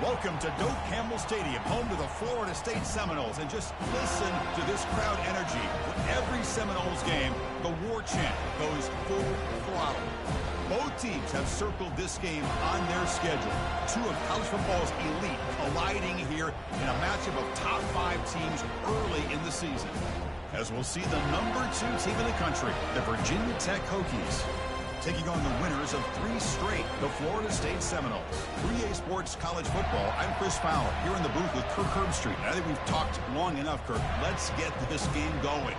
Welcome to Doak Campbell Stadium, home to the Florida State Seminoles. And just listen to this crowd energy. For every Seminoles game, the war chant goes full throttle. Both teams have circled this game on their schedule. Two of college football's elite colliding here in a matchup of top 5 teams early in the season. As we'll see the number 2 team in the country, the Virginia Tech Hokies, taking on the winners of 3 straight, the Florida State Seminoles. 3A Sports College Football, I'm Chris Fowler, here in the booth with Kirk Herbstreit. I think we've talked long enough, Kirk. Let's get this game going.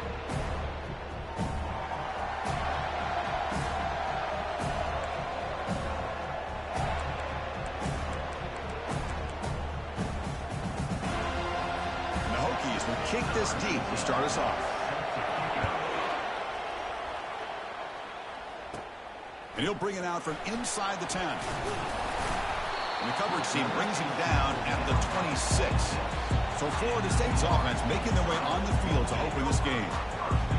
And the Hokies will kick this deep to start us off. And he'll bring it out from inside the 10. And the coverage team brings him down at the 26. So Florida State's offense making their way on the field to open this game.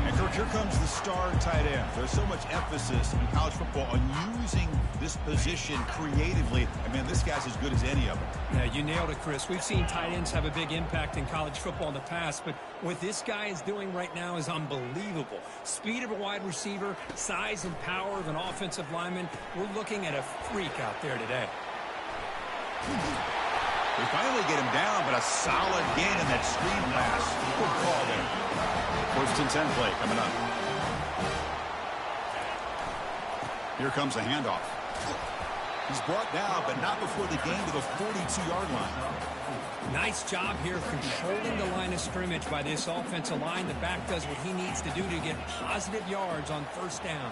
And Kirk, here comes the star tight end. There's so much emphasis in college football on using this position creatively. And man, this guy's as good as any of them. Yeah, you nailed it, Chris. We've seen tight ends have a big impact in college football in the past, but what this guy is doing right now is unbelievable. Speed of a wide receiver, size and power of an offensive lineman. We're looking at a freak out there today. We finally get him down, but a solid gain in that screen pass. Good call there. First and 10 play coming up. Here comes the handoff. He's brought down, but not before the gain to the 42-yard line. Nice job here controlling the line of scrimmage by this offensive line. The back does what he needs to do to get positive yards on first down.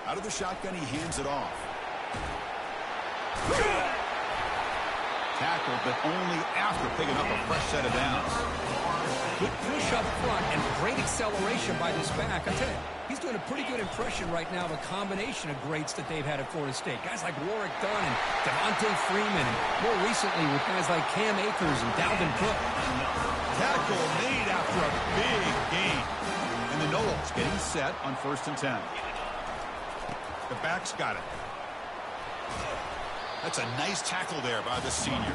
Out of the shotgun, he hands it off. Tackled, but only after picking up a fresh set of downs. Good push up front and great acceleration by this back. I tell you, he's doing a pretty good impression right now of a combination of greats that they've had at Florida State. Guys like Warwick Dunn and Devontae Freeman, and more recently with guys like Cam Akers and Dalvin Cook. Tackle made after a big gain. And the Noles getting set on first and 10. The back's got it. That's a nice tackle there by the senior.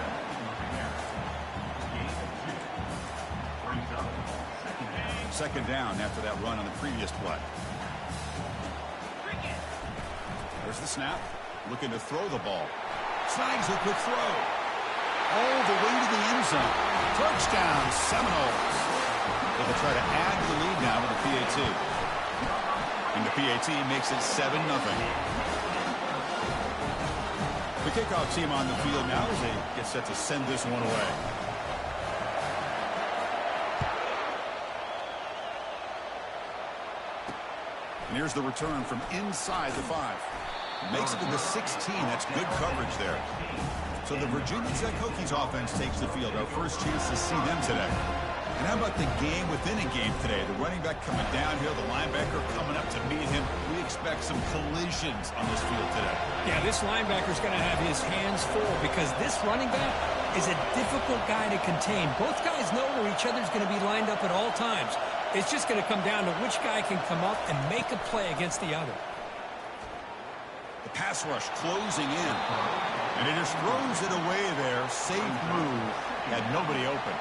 Second down after that run on the previous play. There's the snap. Looking to throw the ball. Snags a quick throw. All the way to the end zone. Touchdown, Seminoles. They will try to add to the lead now with the PAT. And the PAT makes it 7-0. The kickoff team on the field now as they get set to send this one away. And here's the return from inside the 5. Makes it to the 16. That's good coverage there. So the Virginia Tech Hokies offense takes the field. Our first chance to see them today. And how about the game within a game today? The running back coming down here, the linebacker coming up to meet him. We expect some collisions on this field today. Yeah, this linebacker's going to have his hands full because this running back is a difficult guy to contain. Both guys know where each other's going to be lined up at all times. It's just going to come down to which guy can come up and make a play against the other. The pass rush closing in. And he just throws it away there. Safe move. Had nobody open.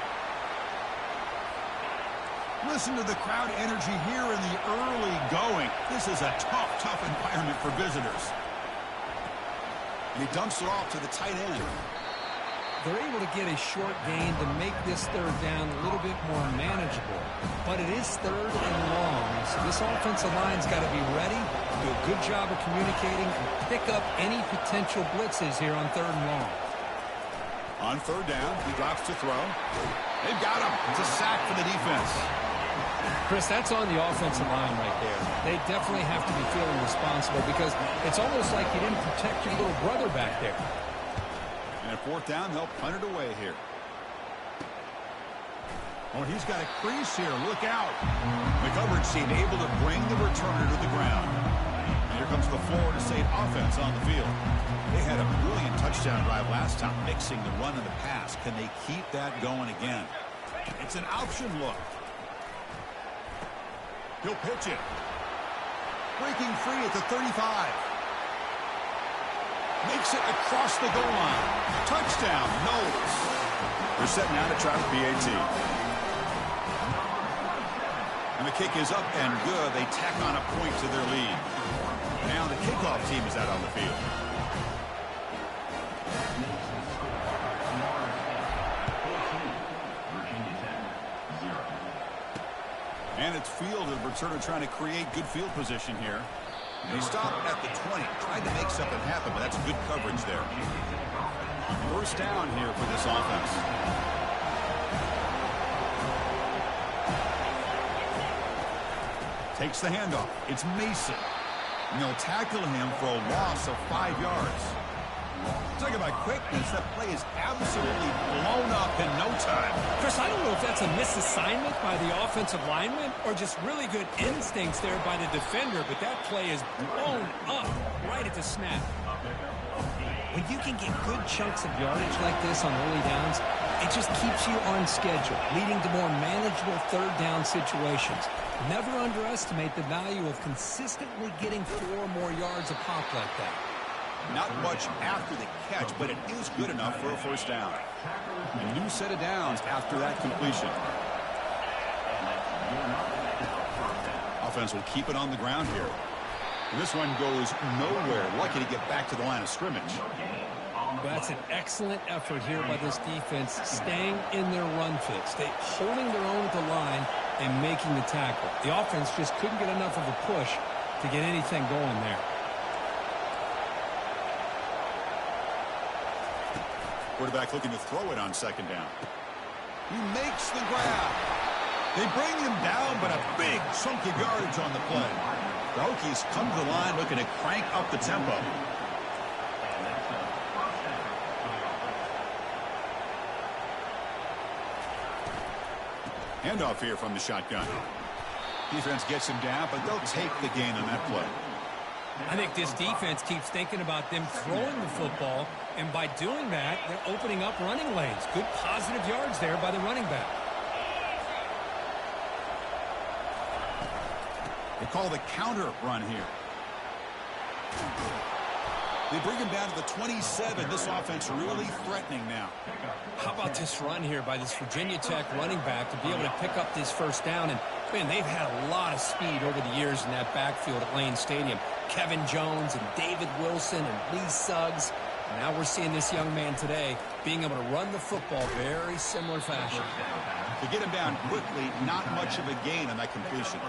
Listen to the crowd energy here in the early going. This is a tough environment for visitors. And he dumps it off to the tight end. They're able to get a short gain to make this third down a little bit more manageable. But it is third and long. So this offensive line's got to be ready, do a good job of communicating, and pick up any potential blitzes here on third and long. On third down, he drops to throw. They've got him. It's a sack for the defense. Chris, that's on the offensive line right there. They definitely have to be feeling responsible because it's almost like you didn't protect your little brother back there. And at fourth down, they'll punt it away here. Oh, he's got a crease here. Look out. The coverage team able to bring the returner to the ground. And here comes the Florida State offense on the field. They had a brilliant touchdown drive last time, mixing the run and the pass. Can they keep that going again? It's an option look. He'll pitch it. Breaking free at the 35. Makes it across the goal line. Touchdown, Noles. They're set now to try the PAT. And the kick is up and good. They tack on a point to their lead. Now the kickoff team is out on the field. And it's fielded. We're sort of trying to create good field position here. They stopped at the 20. Tried to make something happen, but that's good coverage there. First down here for this offense. Takes the handoff. It's Mason. And they'll tackle him for a loss of 5 yards. Talk about quickness. That play is absolutely blown up in no time. Chris, I don't know if that's a misassignment by the offensive lineman or just really good instincts there by the defender, but that play is blown up right at the snap. When you can get good chunks of yardage like this on early downs, it just keeps you on schedule, leading to more manageable third down situations. Never underestimate the value of consistently getting 4 more yards a pop like that. Not much after the catch, but it is good enough for a first down. A new set of downs after that completion. Offense will keep it on the ground here. And this one goes nowhere. Lucky to get back to the line of scrimmage. That's an excellent effort here by this defense, staying in their run fits. They holding their own at the line and making the tackle. The offense just couldn't get enough of a push to get anything going there. Quarterback looking to throw it on second down. He makes the grab. They bring him down, but a big chunk of yardage on the play. The Hokies come to the line looking to crank up the tempo. Handoff here from the shotgun. Defense gets him down, but they'll take the gain on that play. I think this defense keeps thinking about them throwing the football, and by doing that, they're opening up running lanes. Good positive yards there by the running back. They call the counter run here. They bring him down to the 27. This offense really threatening now. How about this run here by this Virginia Tech running back to be able to pick up this first down? And, man, they've had a lot of speed over the years in that backfield at Lane Stadium. Kevin Jones and David Wilson and Lee Suggs. And now we're seeing this young man today being able to run the football very similar fashion. To get him down quickly, not much of a gain on that completion.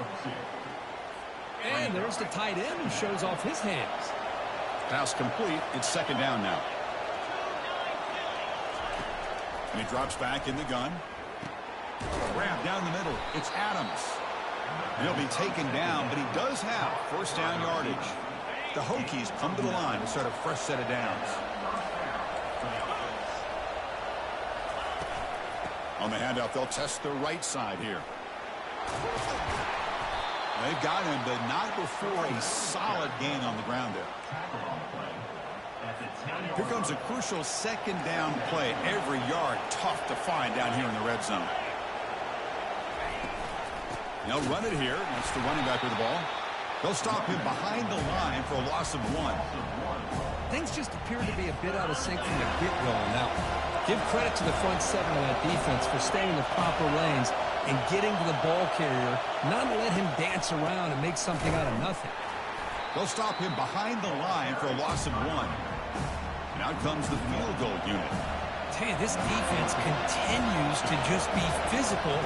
And there's the tight end who shows off his hands. Pass complete. It's second down now. And he drops back in the gun. Grab down the middle. It's Adams. And he'll be taken down, but he does have first down yardage. The Hokies come to the line to start a fresh set of downs. On the handoff, they'll test the right side here. They've got him, but not before a solid gain on the ground there. Here comes a crucial second down play. Every yard tough to find down here in the red zone. They'll run it here. That's the running back with the ball. They'll stop him behind the line for a loss of 1. Things just appear to be a bit out of sync from the get-go on that one. Give credit to the front seven of that defense for staying in the proper lanes and getting to the ball carrier, not let him dance around and make something out of nothing. They'll stop him behind the line for a loss of 1. And out comes the field goal unit. Tell you, this defense continues to just be physical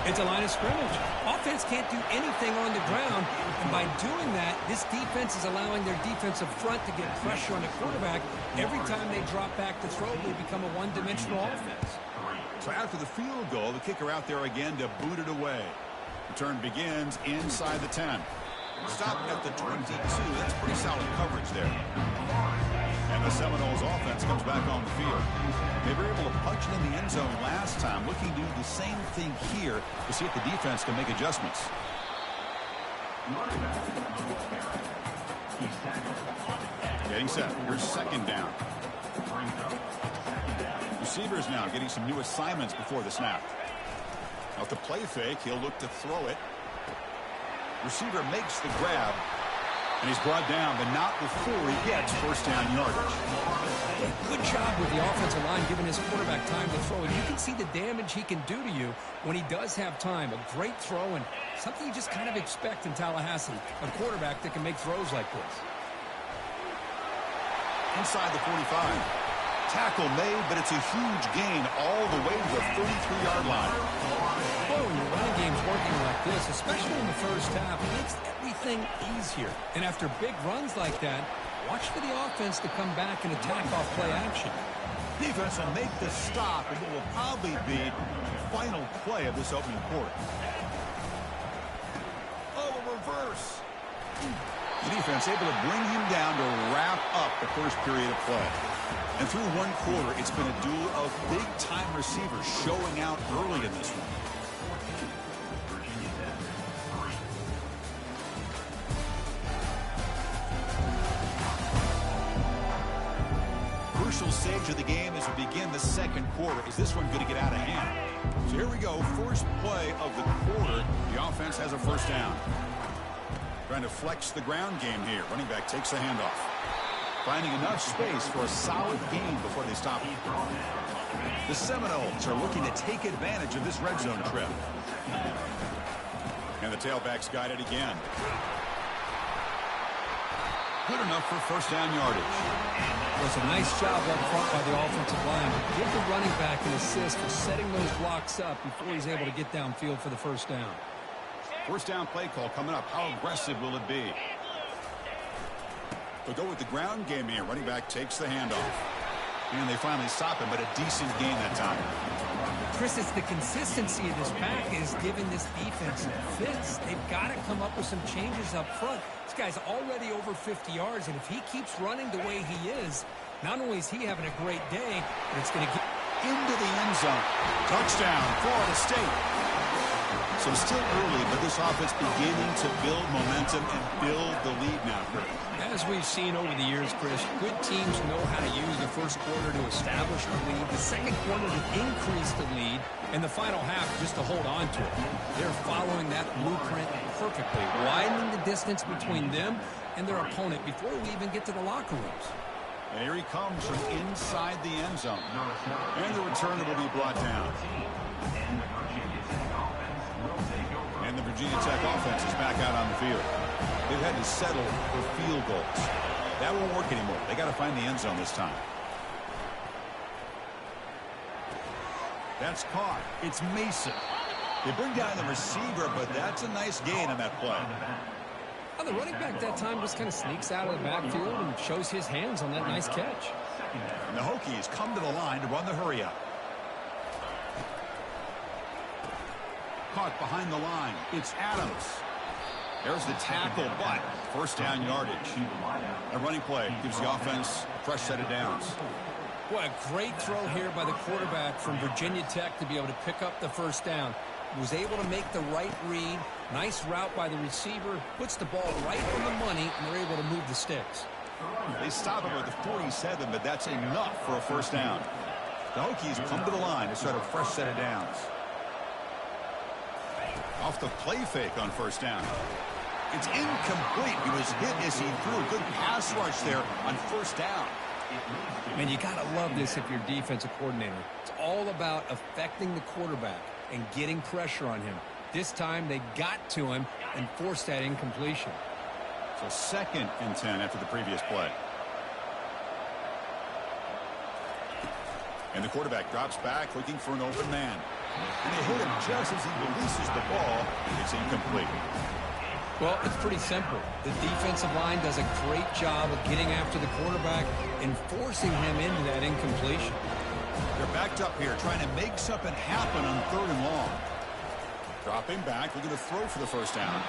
at the line of scrimmage. Offense can't do anything on the ground, and by doing that, this defense is allowing their defensive front to get pressure on the quarterback. Every time they drop back to throw, they become a one-dimensional offense. So after the field goal, the kicker out there again to boot it away. Return begins inside the 10. Stop at the 22. That's pretty solid coverage there. And the Seminoles offense comes back on the field. They were able to punch it in the end zone last time, looking to do the same thing here to see if the defense can make adjustments. Getting set. Here's second down. Receivers now getting some new assignments before the snap. Now, to play fake, he'll look to throw it. Receiver makes the grab. And he's brought down, but not before he gets first down yardage. Good job with the offensive line giving his quarterback time to throw. And you can see the damage he can do to you when he does have time. A great throw and something you just kind of expect in Tallahassee. A quarterback that can make throws like this. Inside the 45. Tackle made, but it's a huge gain all the way to the 33-yard line. Oh, when your running game's working like this, especially in the first half, it makes everything easier. And after big runs like that, watch for the offense to come back and attack off play action. Defense will make the stop, and it will probably be the final play of this opening quarter. Oh, a reverse. The defense able to bring him down to wrap up the first period of play. And through one quarter, it's been a duel of big-time receivers showing out early in this one. Crucial stage of the game as we begin the second quarter. Is this one going to get out of hand? So here we go. First play of the quarter. The offense has a first down. Trying to flex the ground game here. Running back takes the handoff. Finding enough space for a solid gain before they stop it. The Seminoles are looking to take advantage of this red zone trip. And the tailback's got it again. Good enough for first down yardage. It was a nice job up front by the offensive line. Give the running back an assist for setting those blocks up before he's able to get downfield for the first down. First down play call coming up. How aggressive will it be? They'll go with the ground game here. Running back takes the handoff. And they finally stop him, but a decent gain that time. Chris, it's the consistency of this pack is giving this defense fits. They've got to come up with some changes up front. This guy's already over 50 yards, and if he keeps running the way he is, not only is he having a great day, but it's going to get into the end zone. Touchdown, Florida State. So still early, but this offense beginning to build momentum and build the lead now. As we've seen over the years, Chris, good teams know how to use the first quarter to establish the lead, the second quarter to increase the lead, and the final half just to hold on to it. They're following that blueprint perfectly, widening the distance between them and their opponent before we even get to the locker rooms. And here he comes from inside the end zone. And the return will be brought down. And the Virginia Tech offense is back out on the field. They've had to settle for field goals. That won't work anymore. They got to find the end zone this time. That's caught. It's Mason. They bring down the receiver, but that's a nice gain on that play. Well, the running back that time just kind of sneaks out of the backfield and shows his hands on that nice catch. And the Hokies come to the line to run the hurry-up. Caught behind the line. It's Adams. There's the tackle, but first down yardage. A running play gives the offense a fresh set of downs. What a great throw here by the quarterback from Virginia Tech to be able to pick up the first down. Was able to make the right read. Nice route by the receiver. Puts the ball right on the money, and they're able to move the sticks. They stop him at the 47, but that's enough for a first down. The Hokies come to the line to start a fresh set of downs. Off the play fake on first down. It's incomplete. He was hit as he threw a good pass rush there on first down. Man, you got to love this if you're defensive coordinator. It's all about affecting the quarterback and getting pressure on him. This time they got to him and forced that incompletion. So 2nd and 10 after the previous play. And the quarterback drops back looking for an open man. And they hit him just as he releases the ball. It's incomplete. Well, it's pretty simple. The defensive line does a great job of getting after the quarterback and forcing him into that incompletion. They're backed up here trying to make something happen on 3rd and long. Dropping back, looking to throw for the first down.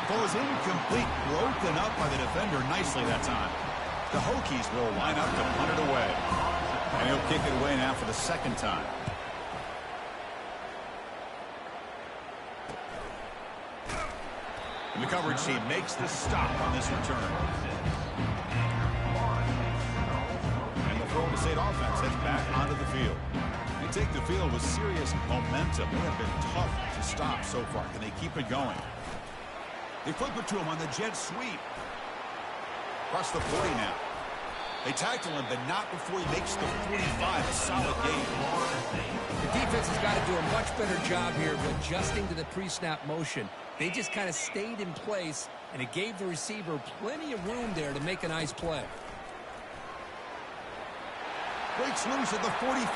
Throw is incomplete, broken up by the defender nicely that time. The Hokies will line up to punt it away. And he'll kick it away now for the 2nd time. And the coverage team makes the stop on this return. And the Florida State offense heads back onto the field. They take the field with serious momentum. They have been tough to stop so far. Can they keep it going? They flip it to him on the jet sweep. Across the 40 now. They tackle him, but not before he makes the 45. A solid gain. The defense has got to do a much better job here of adjusting to the pre-snap motion. They just kind of stayed in place, and it gave the receiver plenty of room there to make a nice play. Breaks loose at the 45.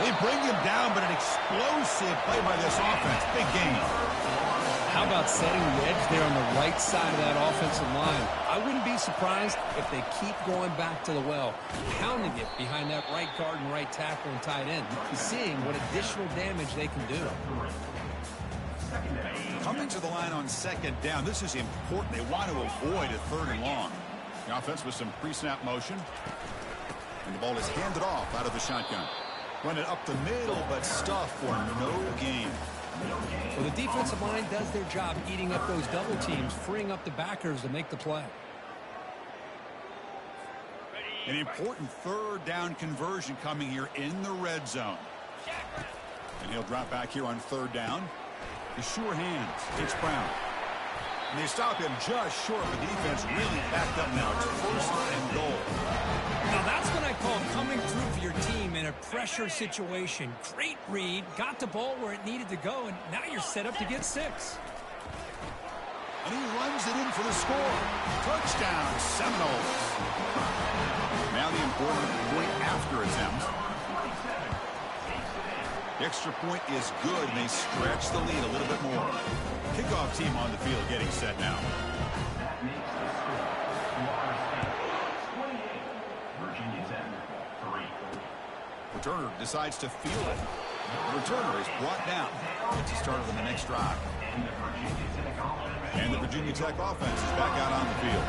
They bring him down, but an explosive play by this offense. Big gain. How about setting the edge there on the right side of that offensive line? I wouldn't be surprised if they keep going back to the well, pounding it behind that right guard and right tackle and tight end, seeing what additional damage they can do. Coming to the line on second down. This is important. They want to avoid a 3rd and long. The offense with some pre-snap motion. And the ball is handed off out of the shotgun. Run it up the middle, but stuffed for no gain. Well, the defensive line does their job eating up those double teams, freeing up the backers to make the play. An important 3rd down conversion coming here in the red zone. And he'll drop back here on 3rd down. The sure hands. It's Brown. And they stop him just short of the defense. Really backed up now. It's 1st and goal. Now that's what I call coming through for your team in a pressure situation. Great read, got the ball where it needed to go, and now you're set up to get 6. And he runs it in for the score. Touchdown, Seminoles. Now the important point after attempt. The extra point is good, and they stretch the lead a little bit more. Kickoff team on the field getting set now. Returner decides to field it. The returner is brought down. It's a start on the next drive. And the Virginia Tech offense is back out on the field.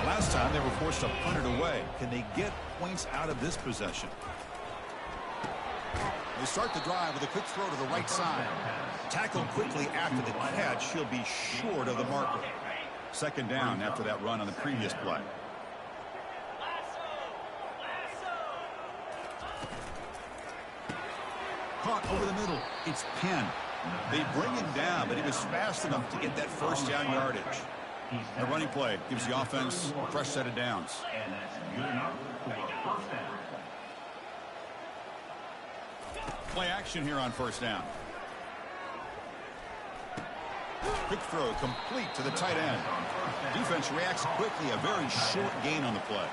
The last time they were forced to punt it away. Can they get points out of this possession? They start the drive with a quick throw to the right side. Tackled quickly after the catch. He'll be short of the marker. 2nd down after that run on the previous play. Caught over the middle. It's Penn. They bring him down, but he was fast enough to get that 1st down yardage. The running play gives the offense a fresh set of downs. Play action here on 1st down. Quick throw complete to the tight end. Defense reacts quickly. A very short gain on the play.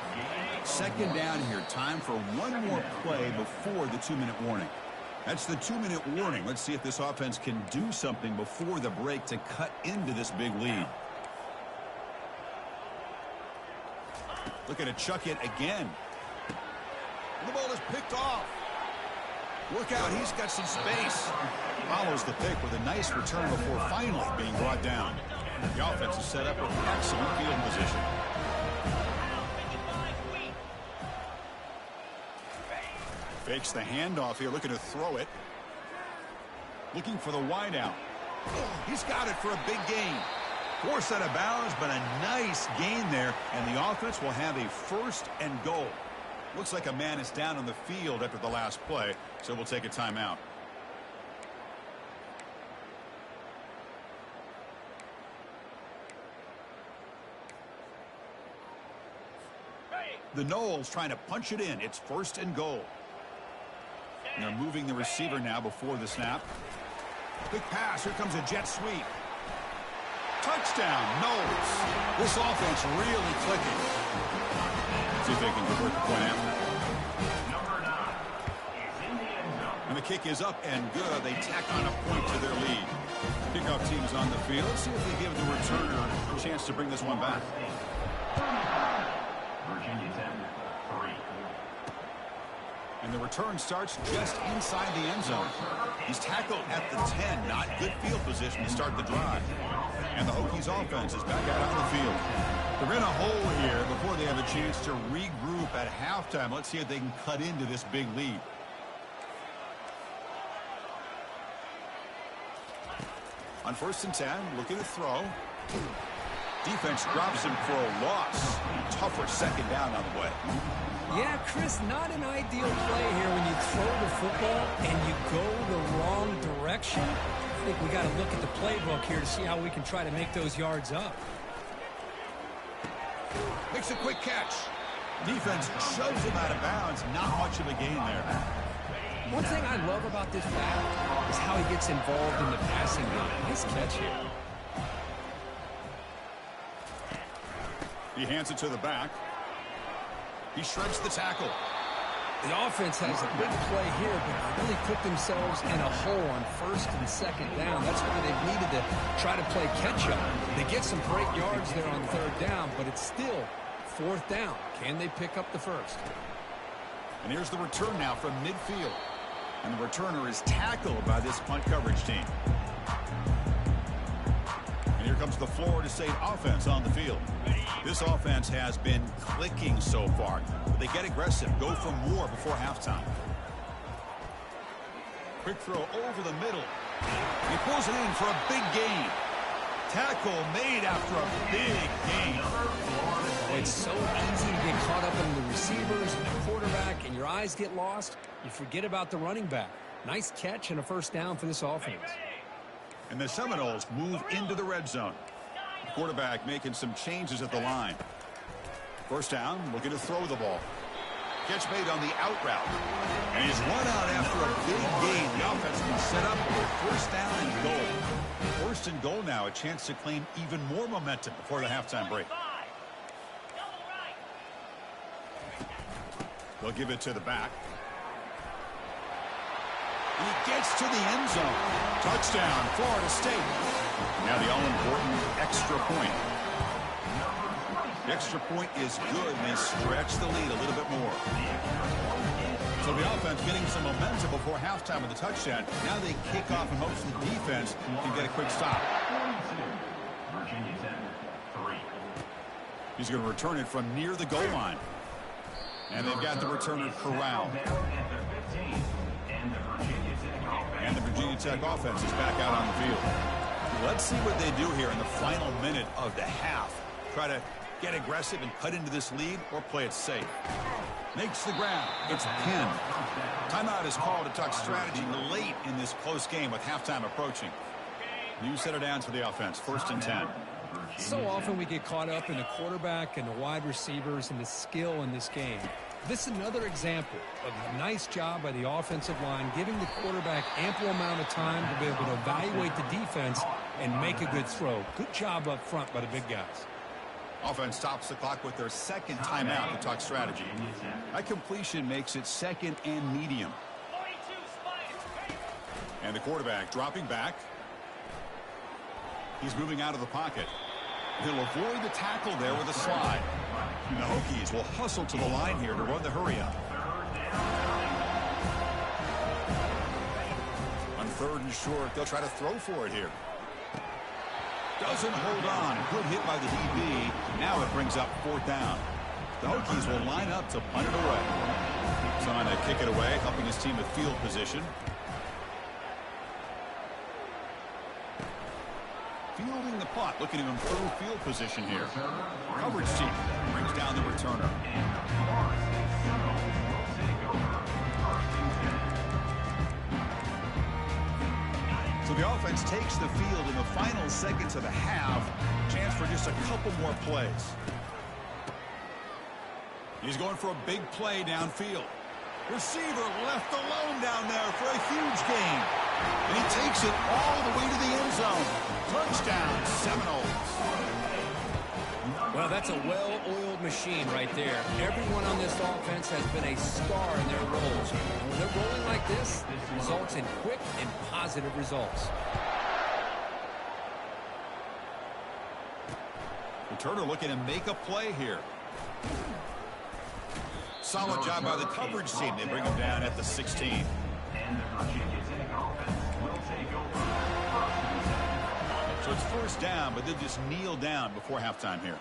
2nd down here. Time for one more play before the 2-minute warning. That's the 2-minute warning. Let's see if this offense can do something before the break to cut into this big lead. Looking to chuck it again. The ball is picked off. Look out, he's got some space. Follows the pick with a nice return before finally being brought down. The offense is set up with excellent field position. Fakes the handoff here, looking to throw it. Looking for the wideout. Oh, he's got it for a big gain. Forced out of bounds, but a nice gain there, and the offense will have a 1st and goal. Looks like a man is down on the field after the last play, so we'll take a timeout. The Noles trying to punch it in. It's 1st and goal. And they're moving the receiver now before the snap. Quick pass. Here comes a jet sweep. Touchdown, Noles. This offense really clicking. See if they can convert the point after. And the kick is up and good. They tack on a point to their lead. Kickoff team is on the field. Let's see if they give the returner a chance to bring this one back. Virginia 10-3. And the return starts just inside the end zone. He's tackled at the 10. Not good field position to start the drive. And the Hokies offense is back out on the field. They're in a hole here before they have a chance to regroup at halftime. Let's see if they can cut into this big lead. On 1st and 10, looking to throw. Defense drops him for a loss. Tougher 2nd down on the way. Yeah, Chris, not an ideal play here when you throw the football and you go the wrong direction. I think we got to look at the playbook here to see how we can try to make those yards up. Makes a quick catch. Defense shoves him out of bounds. Not much of a gain there. One thing I love about this back is how he gets involved in the passing game. Nice catch here. He hands it to the back. He shreds the tackle. The offense has a big play here, but they really put themselves in a hole on first and second down. That's why they've needed to try to play catch-up. They get some great yards there on third down, but it's still fourth down. Can they pick up the first? And here's the return now from midfield. And the returner is tackled by this punt coverage team. And here comes the Florida State offense on the field. This offense has been clicking so far. But they get aggressive, go for more before halftime. Quick throw over the middle. He pulls it in for a big gain. Tackle made after a big gain. It's so easy to get caught up in the receivers and the quarterback, and your eyes get lost. You forget about the running back. Nice catch and a first down for this offense. And the Seminoles move into the red zone. The quarterback making some changes at the line. First down, looking to throw the ball. Catch made on the out route. And he's run out after a big gain. The offense can set up for first down and goal. First and goal now, a chance to claim even more momentum before the halftime break. They'll give it to the back. He gets to the end zone. Touchdown, Florida State. Now the all-important extra point. The extra point is good, and they stretch the lead a little bit more. So the offense getting some momentum before halftime with the touchdown. Now they kick off, and hopes the defense can get a quick stop. He's going to return it from near the goal line. And they've got the returner corralled. And the Virginia Tech offense is back out on the field. Let's see what they do here in the final minute of the half. Try to get aggressive and cut into this lead, or play it safe. Makes the grab. It's pinned. Timeout is called to talk strategy late in this close game with halftime approaching. New set of downs for the offense. First and 10. So often we get caught up in the quarterback and the wide receivers and the skill in this game. This is another example of a nice job by the offensive line, giving the quarterback ample amount of time to be able to evaluate the defense and make a good throw. Good job up front by the big guys. Offense stops the clock with their second timeout to talk strategy. That completion makes it second and medium. And the quarterback dropping back. He's moving out of the pocket. He'll avoid the tackle there with a slide. And the Hokies will hustle to the line here to run the hurry-up. On third and short, they'll try to throw for it here. Doesn't hold on. Good hit by the DB. Now it brings up fourth down. The Hokies will line up to punt it away. Trying to kick it away, helping his team with field position. Fielding the punt, looking to improve field position here. Coverage team brings down the returner. So the offense takes the field in the final seconds of the half. Chance for just a couple more plays. He's going for a big play downfield. Receiver left alone down there for a huge gain. And he takes it all the way to the end zone. Touchdown, Seminoles. Well, that's a well-oiled machine right there. Everyone on this offense has been a star in their roles. And when they're rolling like this, it results in quick and positive results. Returner looking to make a play here. Solid job by the coverage team. They bring him down at the 16. So it's first down, but they just kneel down before halftime here.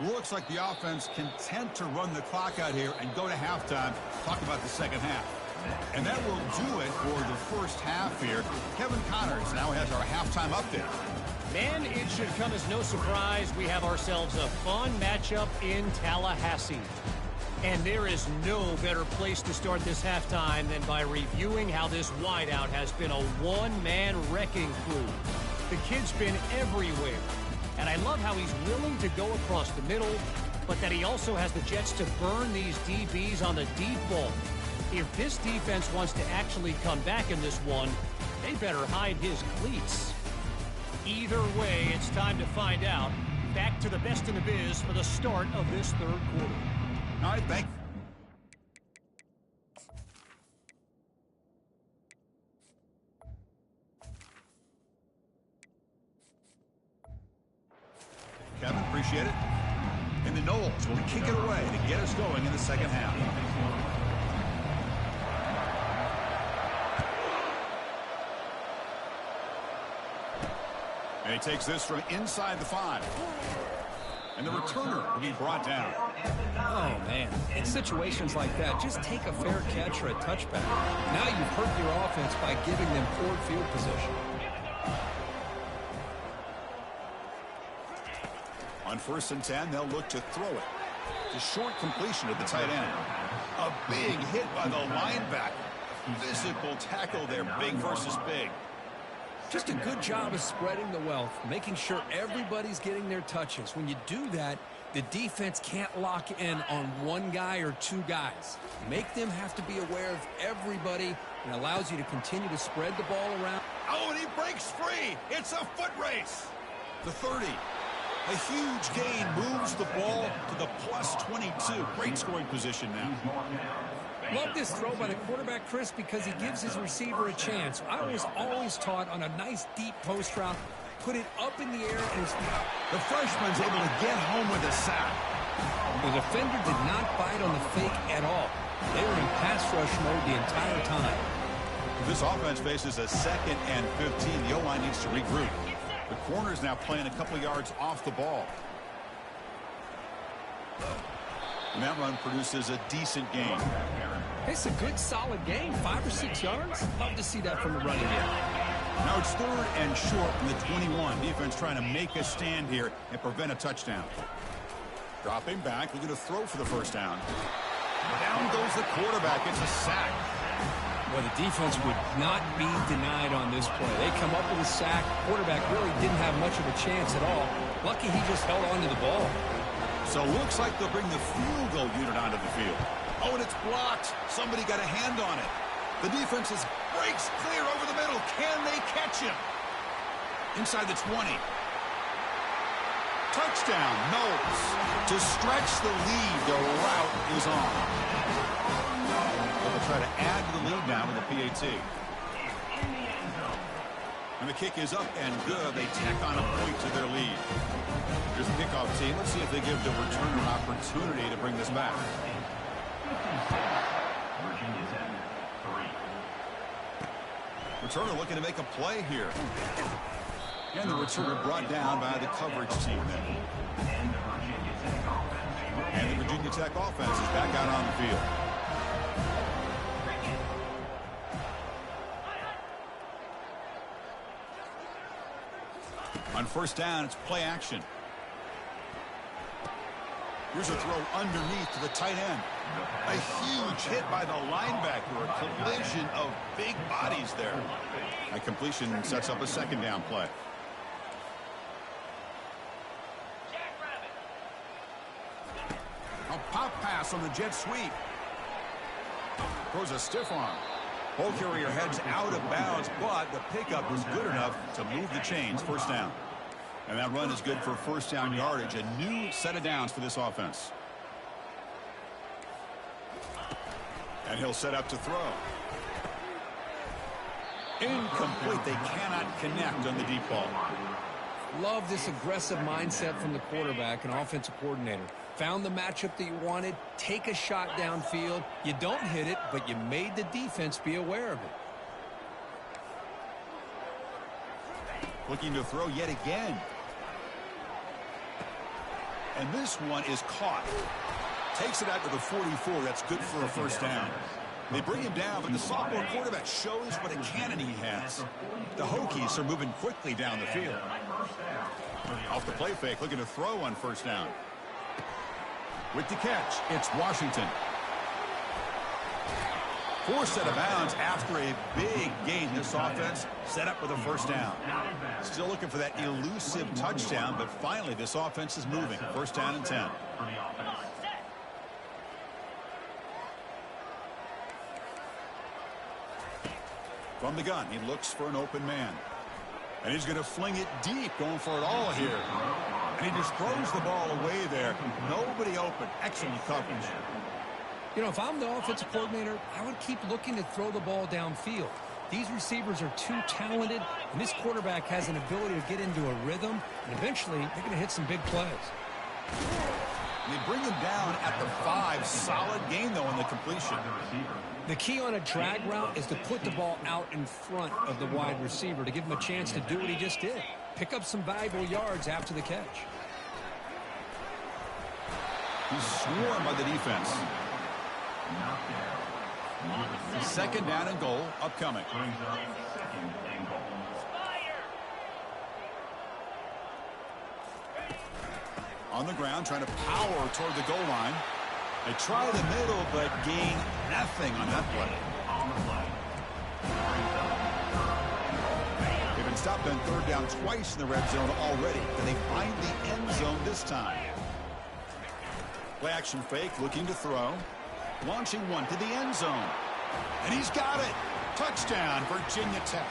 Looks like the offense content to run the clock out here and go to halftime. Talk about the second half. And that will do it for the first half here. Kevin Connors now has our halftime update. Man, it should come as no surprise we have ourselves a fun matchup in Tallahassee. And there is no better place to start this halftime than by reviewing how this wideout has been a one-man wrecking crew. The kid's been everywhere. And I love how he's willing to go across the middle, but that he also has the Jets to burn these DBs on the deep ball. If this defense wants to actually come back in this one, they better hide his cleats. Either way, it's time to find out. Back to the best in the biz for the start of this third quarter. All right, thank you. Kevin, appreciate it. And the Noles will kick it away to get us going in the second half. And he takes this from inside the 5. And the returner will be brought down. Oh, man. In situations like that, just take a fair catch or a touchback. Now you've hurt your offense by giving them poor field position. On 1st and 10, they'll look to throw it. The short completion at the tight end. A big hit by the linebacker. Physical tackle there, big versus big. Just a good job of spreading the wealth, making sure everybody's getting their touches. When you do that, the defense can't lock in on one guy or two guys. Make them have to be aware of everybody and allows you to continue to spread the ball around. Oh, and he breaks free. It's a foot race. The 30. A huge gain moves the ball to the plus 22. Great scoring position now. Love this throw by the quarterback, Chris, because he gives his receiver a chance. I was always taught on a nice deep post route, put it up in the air. And the freshman's able to get home with a sack. The defender did not bite on the fake at all. They were in pass rush mode the entire time. This offense faces a 2nd and 15. The O-line needs to regroup. The corner's now playing a couple yards off the ball. And that run produces a decent gain. It's a good, solid gain. 5 or 6 yards. Love to see that from the running game. Now it's 3rd and short from the 21. Defense trying to make a stand here and prevent a touchdown. Dropping back, looking to throw for the first down. Down goes the quarterback. It's a sack. Well, the defense would not be denied on this play. They come up with a sack. Quarterback really didn't have much of a chance at all. Lucky he just held on to the ball. So looks like they'll bring the field goal unit onto the field. Oh, and it's blocked. Somebody got a hand on it. The defense breaks clear over the middle. Can they catch him? Inside the 20. Touchdown, Noles. To stretch the lead, the route is on. They'll try to add to the lead now with a PAT. And the kick is up and good. They tack on a point to their lead. Here's the kickoff team. Let's see if they give the returner an opportunity to bring this back. Returner looking to make a play here. And the returner brought down by the coverage team then. And the Virginia Tech offense is back out on the field. On 1st down, it's play action. Here's a throw underneath to the tight end. A huge hit by the linebacker. A collision of big bodies there. A completion sets up a 2nd down play. A pop pass on the jet sweep. Throws a stiff arm. Ball carrier heads out of bounds, but the pickup was good enough to move the chains. 1st down. And that run is good for 1st down yardage. A new set of downs for this offense. And he'll set up to throw. Incomplete. They cannot connect on the deep ball. Love this aggressive mindset from the quarterback and offensive coordinator. Found the matchup that you wanted. Take a shot downfield. You don't hit it, but you made the defense be aware of it. Looking to throw yet again. And this one is caught. Takes it out to the 44. That's good for a 1st down. They bring him down, but the sophomore quarterback shows what a cannon he has. The Hokies are moving quickly down the field. Off the play fake, looking to throw on 1st down. With the catch, it's Washington. Forced out of bounds after a big gain. This offense set up with a first down. Still looking for that elusive touchdown, but finally this offense is moving. First down and 10. From the gun, he looks for an open man. And he's going to fling it deep, going for it all here. And he just throws the ball away there. Nobody open. Excellent coverage. You know, if I'm the offensive coordinator, I would keep looking to throw the ball downfield. These receivers are too talented, and this quarterback has an ability to get into a rhythm, and eventually they're going to hit some big plays. And they bring him down at the 5. Solid gain, though, on the completion. The key on a drag route is to put the ball out in front of the wide receiver to give him a chance to do what he just did. Pick up some valuable yards after the catch. He's swarmed by the defense. Second down and goal upcoming. On the ground, trying to power toward the goal line. They try the middle, but gain nothing on that play. They've been stopped on third down twice in the red zone already. Can they find the end zone this time? Play action fake, looking to throw. Launching one to the end zone. And he's got it. Touchdown, Virginia Tech.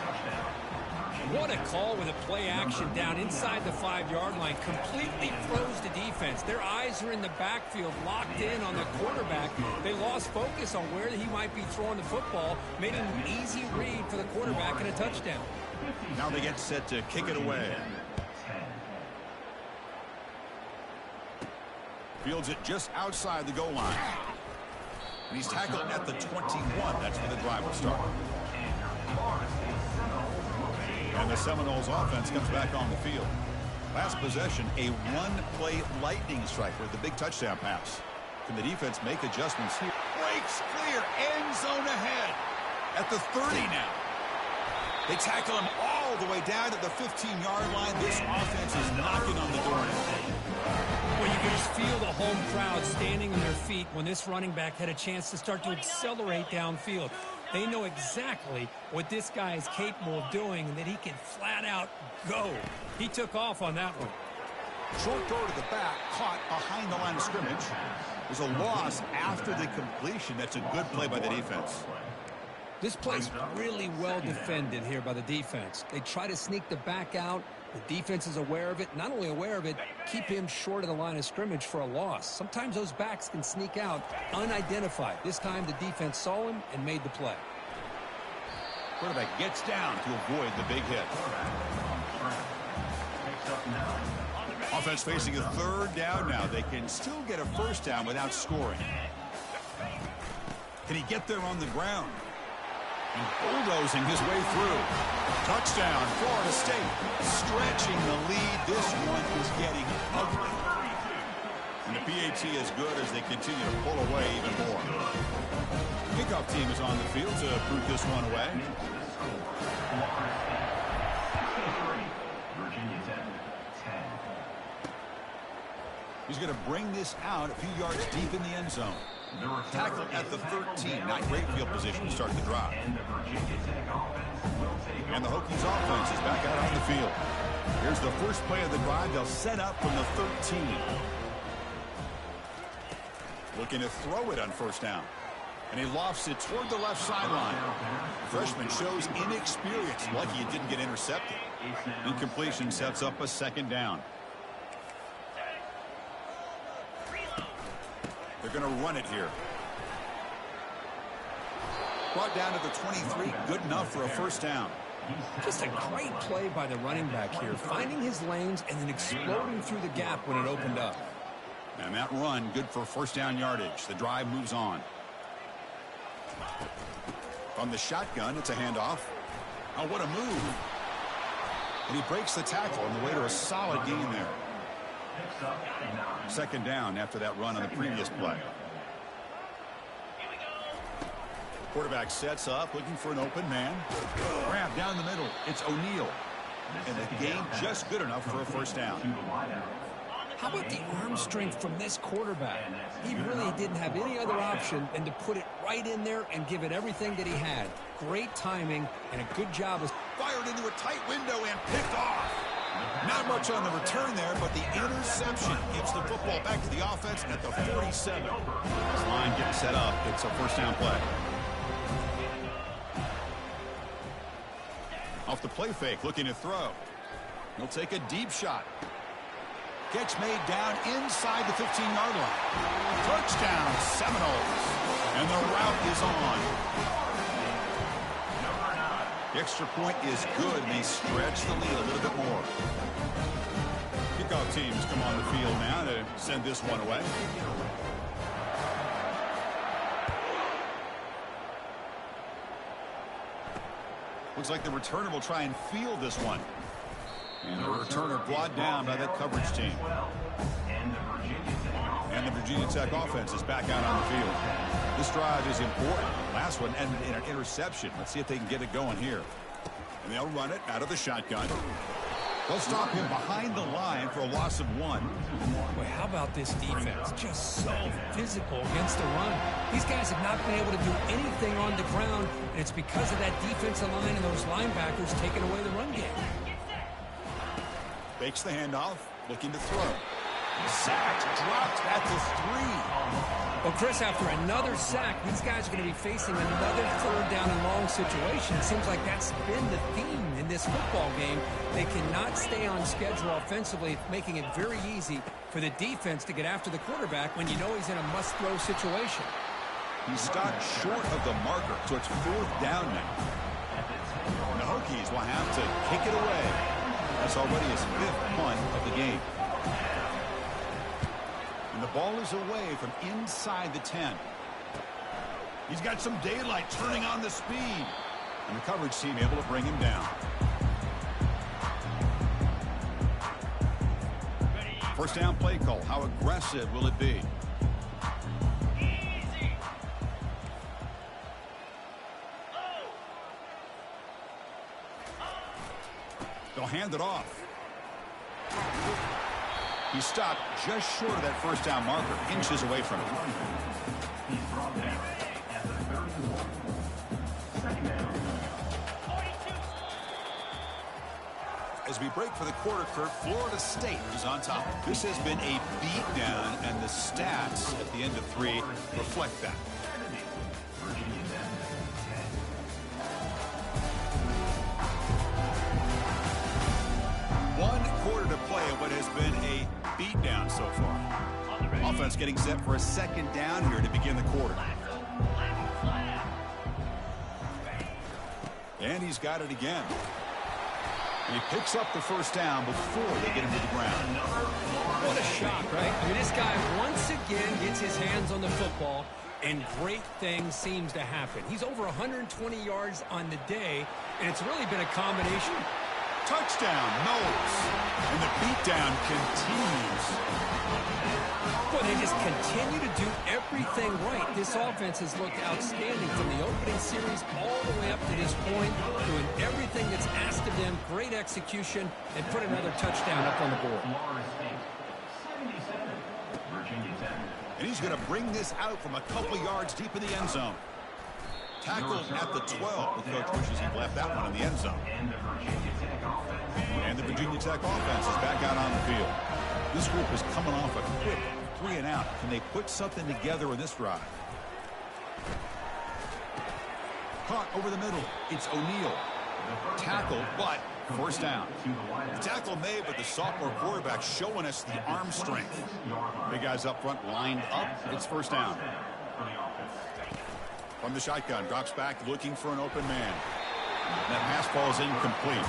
What a call with a play action down inside the 5-yard line. Completely froze the defense. Their eyes are in the backfield, locked in on the quarterback. They lost focus on where he might be throwing the football. Made an easy read for the quarterback and a touchdown. Now they get set to kick it away. Fields it just outside the goal line. And he's tackled at the 21. That's where the drive will start. And the Seminoles offense comes back on the field. Last possession, a one-play lightning strike with the big touchdown pass. Can the defense make adjustments here? Breaks clear, end zone ahead. At the 30 now. They tackle him all the way down to the 15-yard line. This offense is knocking on the door now. Well, you can just feel the home crowd standing on their feet when this running back had a chance to start to accelerate downfield. They know exactly what this guy is capable of doing and that he can flat out go. He took off on that one. Short throw to the back, caught behind the line of scrimmage. There's a loss after the completion. That's a good play by the defense. This play's really well defended here by the defense. They try to sneak the back out. The defense is aware of it. Not only aware of it, keep him short of the line of scrimmage for a loss. Sometimes those backs can sneak out unidentified. This time the defense saw him and made the play. Quarterback gets down to avoid the big hit. Offense facing a third down now. They can still get a first down without scoring. Can he get there on the ground? And bulldozing his way through. Touchdown, Florida State. Stretching the lead. This one is getting ugly. And the PAT is good as they continue to pull away even more. Kickoff team is on the field to boot this one away. He's going to bring this out a few yards deep in the end zone. Tackle at the 13. Not great field position to start the drive. And the Hokies offense is back out on the field. Here's the first play of the drive. They'll set up from the 13. Looking to throw it on first down. And he lofts it toward the left sideline. Freshman shows inexperience. Lucky it didn't get intercepted. Incompletion sets up a second down. They're going to run it here. Brought down to the 23. Good enough for a first down. Just a great play by the running back here. Finding his lanes and then exploding through the gap when it opened up. And that run, good for first down yardage. The drive moves on. From the shotgun, it's a handoff. Oh, what a move. And he breaks the tackle on the way to a solid gain there. Second down after that run on the previous play. Quarterback sets up, looking for an open man. Grab down the middle. It's O'Neal. And the gain just good enough for a first down. How about the arm strength from this quarterback? He really didn't have any other option than to put it right in there and give it everything that he had. Great timing and a good job. Fired into a tight window and picked off. Not much on the return there, but the interception gives the football back to the offense at the 47. This line getting set up. It's a first down play. Off the play fake, looking to throw. He'll take a deep shot. Catch made down inside the 15-yard line. Touchdown, Seminoles. And the route is on. The extra point is good, and they stretch the lead a little bit more. Kickoff teams come on the field now to send this one away. Looks like the returner will try and field this one. And the returner brought down by that coverage team. And the Virginia Tech offense is back out on the field. This drive is important. Last one ended in an interception. Let's see if they can get it going here. And they'll run it out of the shotgun. They'll stop him behind the line for a loss of 1. Boy, how about this defense? Just so physical against the run. These guys have not been able to do anything on the ground, and it's because of that defensive line and those linebackers taking away the run game. Fakes the handoff, looking to throw. Sacked, dropped at the 3. Well, Chris, after another sack, these guys are going to be facing another third down and long situation. It seems like that's been the theme in this football game. They cannot stay on schedule offensively, making it very easy for the defense to get after the quarterback when you know he's in a must-throw situation. He stopped short of the marker, so it's 4th down now. The Hokies will have to kick it away. That's already his 5th punt of the game. And the ball is away from inside the 10. He's got some daylight turning on the speed. And the coverage team able to bring him down. First down play call. How aggressive will it be? They'll hand it off. He stopped just short of that first down marker, inches away from it. As we break for the quarter, Kurt, Florida State is on top. This has been a beatdown, and the stats at the end of 3 reflect that. To play at what has been a beatdown so far. Offense getting set for a second down here to begin the quarter. And he's got it again. And he picks up the first down before they get him to the ground. What a shot, right? I mean, this guy once again gets his hands on the football, and great things seems to happen. He's over 120 yards on the day, and it's really been a combination. Touchdown, Knowles. And the beatdown continues. Well, they just continue to do everything right. This offense has looked outstanding from the opening series all the way up to this point, doing everything that's asked of them. Great execution, and put another touchdown up on the board. And he's going to bring this out from a couple yards deep in the end zone. Tackled at the 12. The coach wishes he'd left that one in the end zone. And the Virginia Tech offense is back out on the field. This group is coming off a quick 3 and out. Can they put something together in this drive? Caught over the middle. It's O'Neal. Tackled, but first down. The tackle made, but the sophomore quarterback showing us the arm strength. Big guys up front lined up. It's first down. From the shotgun, drops back looking for an open man. That pass ball is incomplete.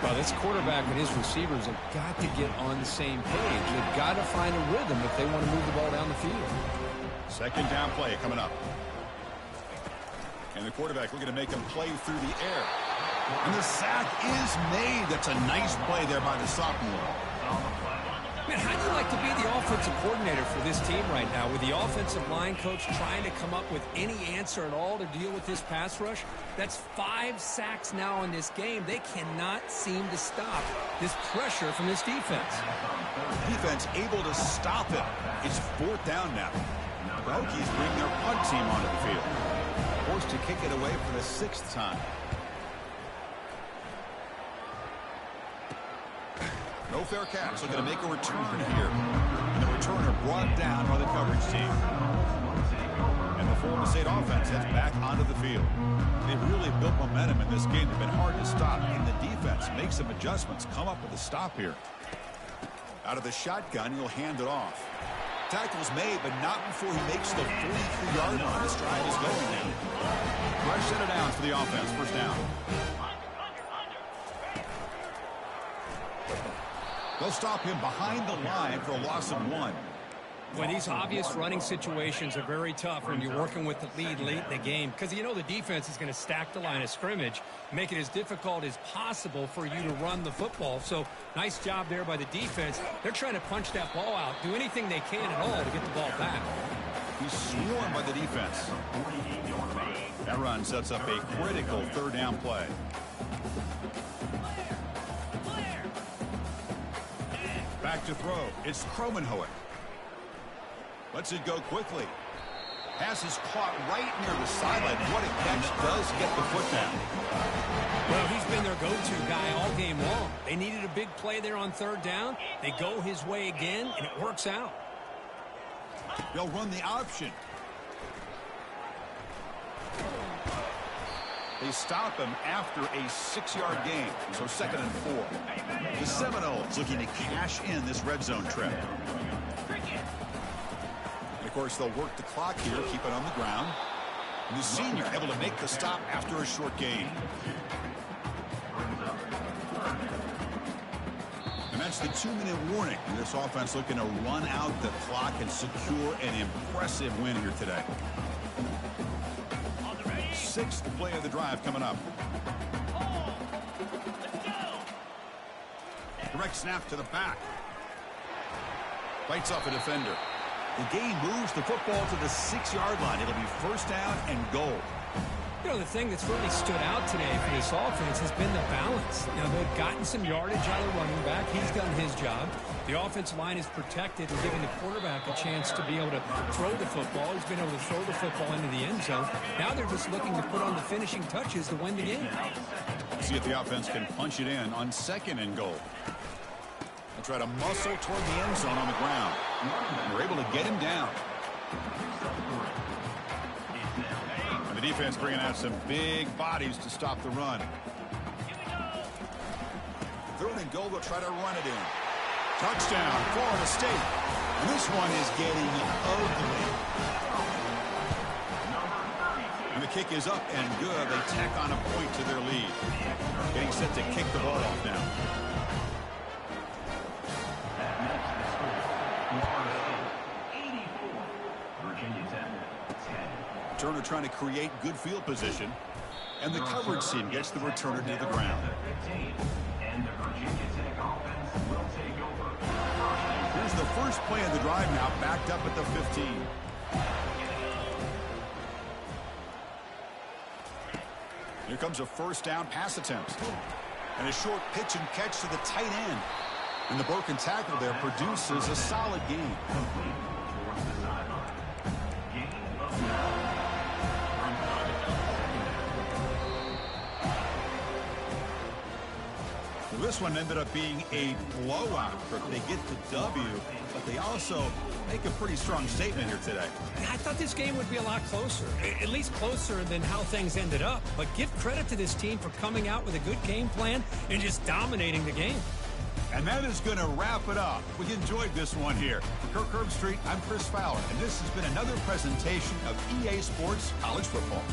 Well, this quarterback and his receivers have got to get on the same page. They've got to find a rhythm if they want to move the ball down the field. Second down play coming up. And the quarterback looking to make him play through the air. And the sack is made. That's a nice play there by the sophomore. Man, how do you like to be the offensive coordinator for this team right now with the offensive line coach trying to come up with any answer at all to deal with this pass rush? That's 5 sacks now in this game. They cannot seem to stop this pressure from this defense. Defense able to stop it. It's 4th down now. The Hokies bring their punt team onto the field. Forced to kick it away for the 6th time. No fair catch. Looking to make a return here. And the returner brought down by the coverage team. And the Florida State offense heads back onto the field. They've really built momentum in this game. They've been hard to stop. And the defense makes some adjustments. Come up with a stop here. Out of the shotgun, he'll hand it off. Tackle's made, but not before he makes the 43-yard line. This drive is going now. 5 set of downs for the offense. 1st down. They'll stop him behind the line for a loss of 1. Well, these obvious running situations are very tough when you're working with the lead late in the game because you know the defense is going to stack the line of scrimmage, make it as difficult as possible for you to run the football. So nice job there by the defense. They're trying to punch that ball out, do anything they can at all to get the ball back. He's swarmed by the defense. That run sets up a critical 3rd down play. Back to throw. It's Kromenhoek. Lets it go quickly. Pass is caught right near the sideline. What a catch. Does get the foot down. Well, he's been their go-to guy all game long. They needed a big play there on 3rd down. They go his way again, and it works out. They'll run the option. They stop him after a 6-yard gain, so 2nd and 4. The Seminoles looking to cash in this red zone trip. And of course, they'll work the clock here, keep it on the ground. And the senior able to make the stop after a short gain. And that's the 2-minute warning. And this offense looking to run out the clock and secure an impressive win here today. 6th play of the drive coming up. Direct snap to the back. Fights off a defender. The game moves the football to the 6-yard line. It'll be 1st down and goal. You know, the thing that's really stood out today for this offense has been the balance. You know, they've gotten some yardage out of the running back. He's done his job. The offensive line is protected and giving the quarterback a chance to be able to throw the football. He's been able to throw the football into the end zone. Now they're just looking to put on the finishing touches to win the game. See if the offense can punch it in on 2nd and goal. They'll try to muscle toward the end zone on the ground. And we're able to get him down. And the defense bringing out some big bodies to stop the run. 3rd and goal, they'll try to run it in. Touchdown, Florida State. And this one is getting ugly. And the kick is up and good. They tack on a point to their lead. Getting set to kick the ball off now. Turner trying to create good field position. And the coverage team gets the returner to the ground. Here's the first play of the drive now, backed up at the 15. Here comes a 1st down pass attempt. And a short pitch and catch to the tight end. And the broken tackle there produces a solid gain. This one ended up being a blowout. They get the W, but they also make a pretty strong statement here today. I thought this game would be a lot closer, at least closer than how things ended up. But give credit to this team for coming out with a good game plan and just dominating the game. And that is going to wrap it up. We enjoyed this one here. For Kirk Herbstreit, I'm Chris Fowler, and this has been another presentation of EA Sports College Football.